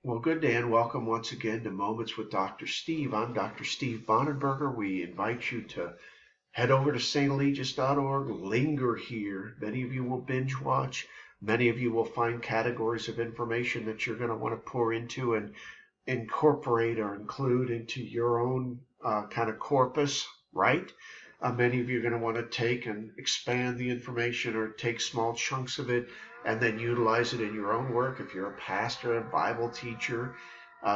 Well, good day and welcome once again to Moments with Dr. Steve. I'm Dr. Steve Bonenberger. We invite you to head over to stalegius.org, linger here. Many of you will binge watch. Many of you will find categories of information that you're going to want to pour into and incorporate or include into your own kind of corpus, right? Many of you are going to want to take and expand the information or take small chunks of it and then utilize it in your own work. If you're a pastor, a Bible teacher,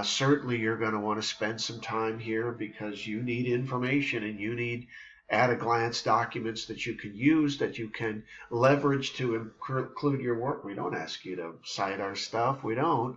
certainly you're going to want to spend some time here because you need information and you need at-a-glance documents that you can use, that you can leverage to include your work. We don't ask you to cite our stuff. We don't,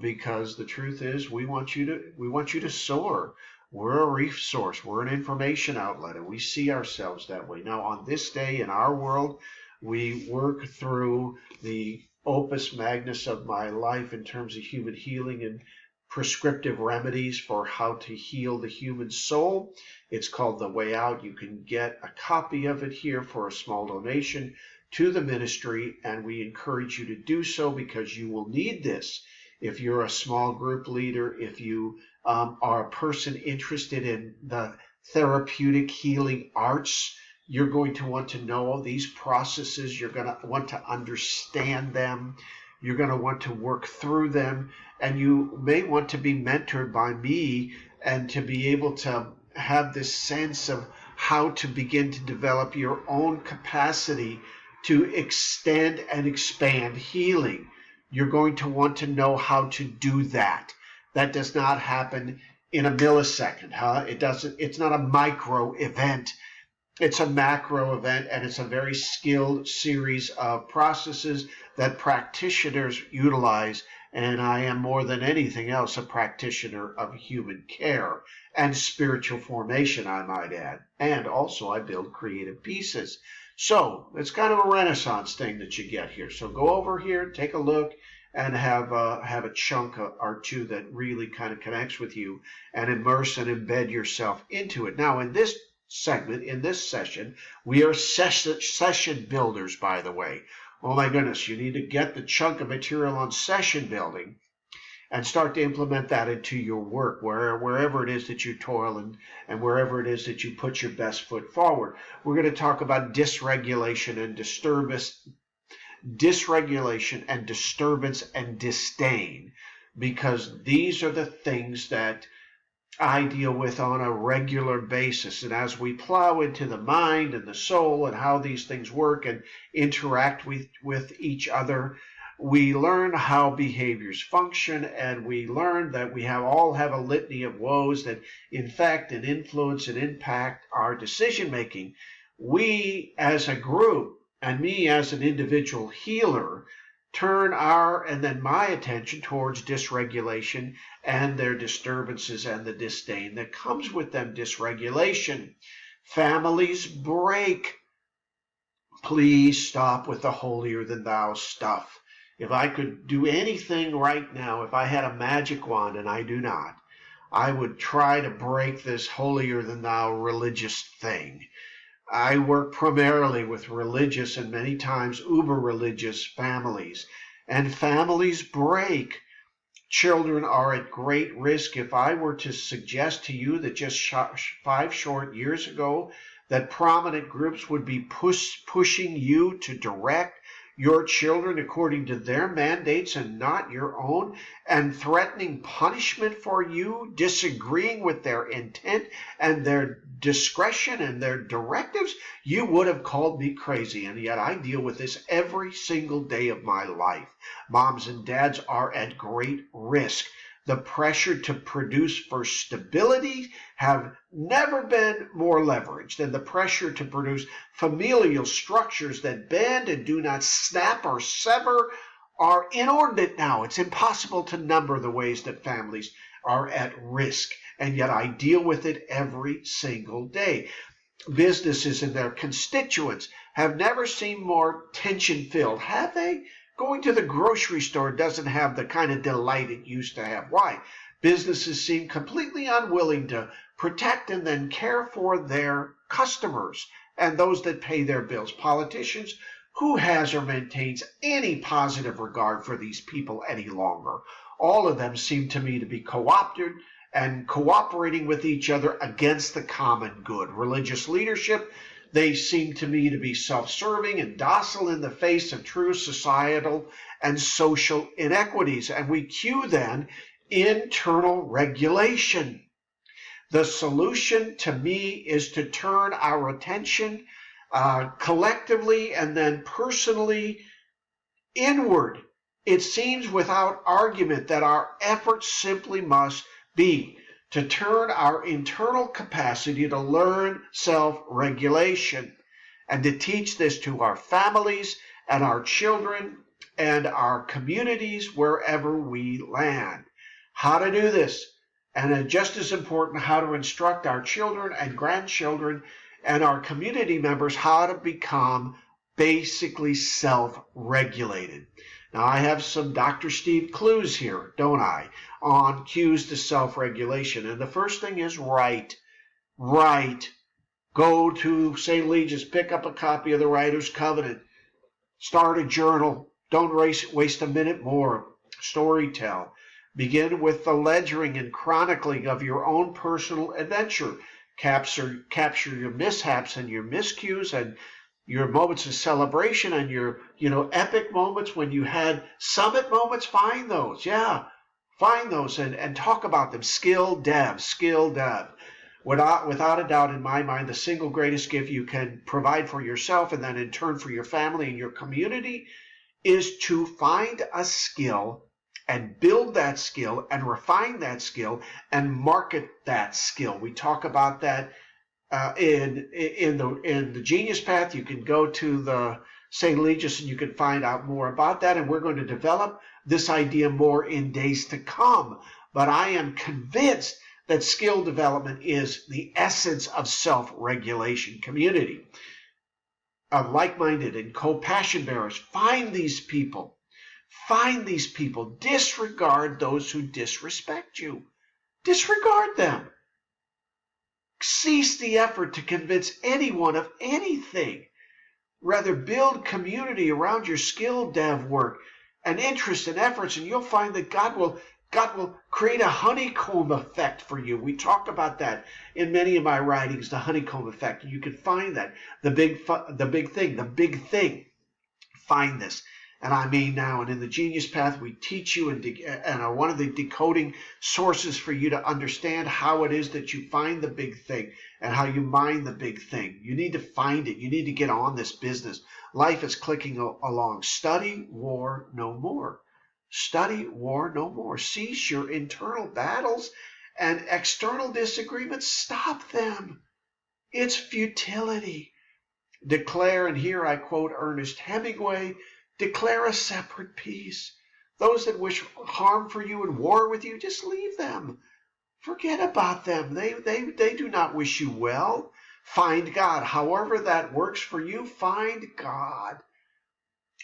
because the truth is we want you to soar. We're a resource. We're an information outlet, and we see ourselves that way. Now, on this day in our world, we work through the opus magnus of my life in terms of human healing and prescriptive remedies for how to heal the human soul. It's called The Way Out. You can get a copy of it here for a small donation to the ministry, and we encourage you to do so because you will need this. If you're a small group leader, if you are a person interested in the therapeutic healing arts, you're going to want to know these processes. You're going to want to understand them. You're going to want to work through them. And you may want to be mentored by me and to be able to have this sense of how to begin to develop your own capacity to extend and expand healing. You're going to want to know how to do that. That does not happen in a millisecond, It's not a micro event. It's a macro event, and it's a very skilled series of processes that practitioners utilize. And I am more than anything else a practitioner of human care and spiritual formation, I might add. And also I build creative pieces. So it's kind of a Renaissance thing that you get here. So go over here, take a look, and have a chunk or two that really kind of connects with you and immerse and embed yourself into it. Now, in this segment, in this session, we are session builders, by the way. Oh my goodness, you need to get the chunk of material on session building and start to implement that into your work, wherever it is that you toil and wherever it is that you put your best foot forward. We're going to talk about dysregulation and disturbance and disdain, because these are the things that I deal with on a regular basis. And as we plow into the mind and the soul and how these things work and interact with each other, we learn how behaviors function, and we learn that we all have a litany of woes that infect and influence and impact our decision making. We as a group, and me as an individual healer, turn my attention towards dysregulation and their disturbances and the disdain that comes with them. Dysregulation. Families break. Please stop with the holier than thou stuff. If I could do anything right now, if I had a magic wand, and I do not, I would try to break this holier than thou religious thing. I work primarily with religious and many times uber-religious families, and families break. Children are at great risk. If I were to suggest to you that just 5 short years ago that prominent groups would be pushing you to direct your children according to their mandates and not your own, and threatening punishment for you disagreeing with their intent and their discretion and their directives, you would have called me crazy. And yet I deal with this every single day of my life. Moms and dads are at great risk. The pressure to produce for stability have never been more leveraged than the pressure to produce familial structures that bend and do not snap or sever are inordinate now. It's impossible to number the ways that families are at risk, and yet I deal with it every single day. Businesses and their constituents have never seemed more tension-filled, have they? Going to the grocery store doesn't have the kind of delight it used to have. Why? Businesses seem completely unwilling to protect and then care for their customers and those that pay their bills. Politicians, who has or maintains any positive regard for these people any longer? all of them seem to me to be co-opted and cooperating with each other against the common good. Religious leadership, they seem to me to be self-serving and docile in the face of true societal and social inequities. And we cue then internal regulation. The solution to me is to turn our attention collectively and then personally inward. It seems without argument that our efforts simply must be to turn our internal capacity to learn self-regulation and to teach this to our families and our children and our communities wherever we land. How to do this, and just as important, how to instruct our children and grandchildren and our community members how to become basically self-regulated. Now, I have some Dr. Steve clues here, don't I, on cues to self-regulation. And the first thing is write. Write. Go to St. Legis, pick up a copy of the Writer's Covenant. Start a journal. Don't waste a minute more. Storytell. Begin with the ledgering and chronicling of your own personal adventure. Capture your mishaps and your miscues and your moments of celebration and your, epic moments when you had summit moments. Find those. Yeah, find those and talk about them. Skill dev. Without a doubt, in my mind, the single greatest gift you can provide for yourself and then in turn for your family and your community is to find a skill and build that skill and refine that skill and market that skill. We talk about that in the Genius Path. You can go to the St. Legis and you can find out more about that. And we're going to develop this idea more in days to come. But I am convinced that skill development is the essence of self-regulation. Community of like-minded and co-passion bearers. Find these people. Find these people. Disregard those who disrespect you. Disregard them. Cease the effort to convince anyone of anything. Rather, build community around your skill dev work and interest and efforts, and you'll find that God will create a honeycomb effect for you. We talk about that in many of my writings, the honeycomb effect. You can find that. The big thing. Find this. And I mean now, and in the Genius Path, we teach you and are one of the decoding sources for you to understand how it is that you find the big thing and how you mine the big thing. You need to find it. You need to get on this business. Life is clicking along. Study war no more. Study war no more. Cease your internal battles and external disagreements. Stop them. It's futility. Declare, and here I quote Ernest Hemingway, declare a separate peace. Those that wish harm for you and war with you, just leave them. Forget about them. They do not wish you well. Find God. However that works for you, find God.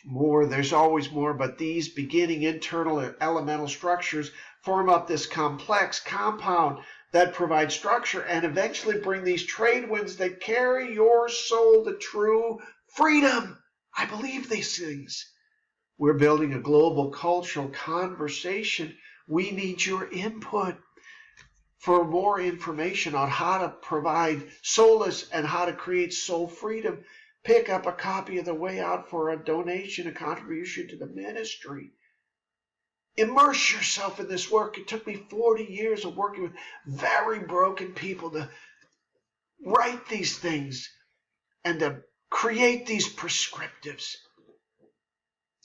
More, there's always more, but these beginning internal elemental structures form up this complex compound that provides structure and eventually bring these trade winds that carry your soul to true freedom. I believe these things. We're building a global cultural conversation. We need your input. For more information on how to provide solace and how to create soul freedom, pick up a copy of The Way Out for a donation, a contribution to the ministry. Immerse yourself in this work. It took me 40 years of working with very broken people to write these things and to create these prescriptives.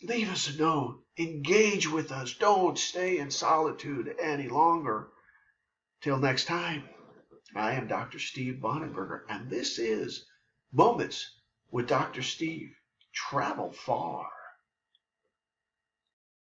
Leave us a note. Engage with us. Don't stay in solitude any longer. Till next time, I am Dr. Steve Bonenberger, and this is Moments with Dr. Steve. Travel far.